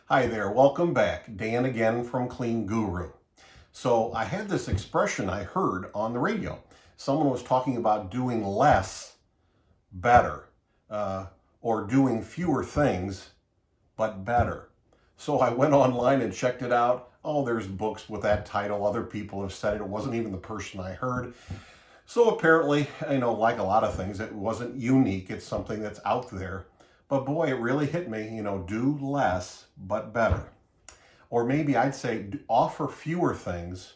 Hi there, welcome back. Dan again from CleanGuru. So I had this expression I heard on the radio. Someone was talking about doing less better, or doing fewer things but better. So I went online and checked it out. Oh, there's books with that title. Other people have said it. It wasn't even the person I heard. So apparently, like a lot of things, it wasn't unique. It's something that's out there. But boy, it really hit me, do less but better. Or maybe I'd say offer fewer things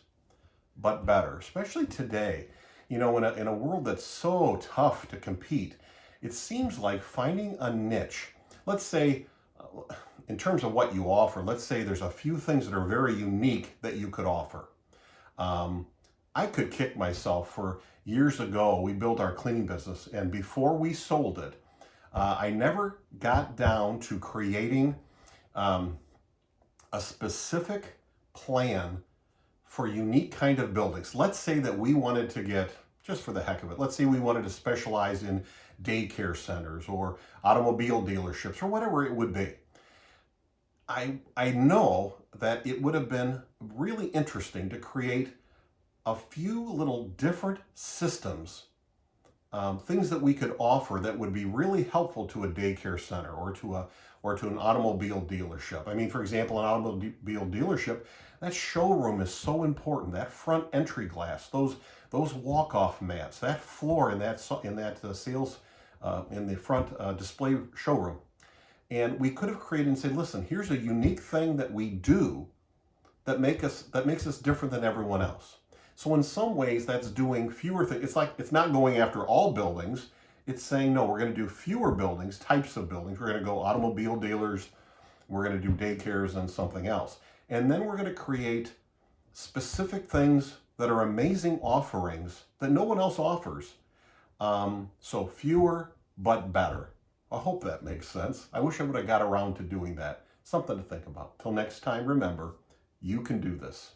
but better, especially today. In a world that's so tough to compete, it seems like finding a niche. Let's say, in terms of what you offer, let's say there's a few things that are very unique that you could offer. I could kick myself for years ago. We built our cleaning business, and before we sold it, I never got down to creating a specific plan for unique kind of buildings. Let's say that we wanted to get, just for the heck of it, let's say we wanted to specialize in daycare centers or automobile dealerships or whatever it would be. I know that it would have been really interesting to create a few little different systems, things that we could offer that would be really helpful to a daycare center or to an automobile dealership. I mean, for example, an automobile dealership, that showroom is so important. That front entry glass, those walk-off mats, that floor in that sales in the front display showroom. And we could have created and said, listen, here's a unique thing that we do that makes us different than everyone else. So in some ways, that's doing fewer things. It's like, it's not going after all buildings. It's saying, no, we're going to do fewer buildings, types of buildings. We're going to go automobile dealers. We're going to do daycares and something else. And then we're going to create specific things that are amazing offerings that no one else offers. So fewer, but better. I hope that makes sense. I wish I would have got around to doing that. Something to think about. Till next time, remember, you can do this.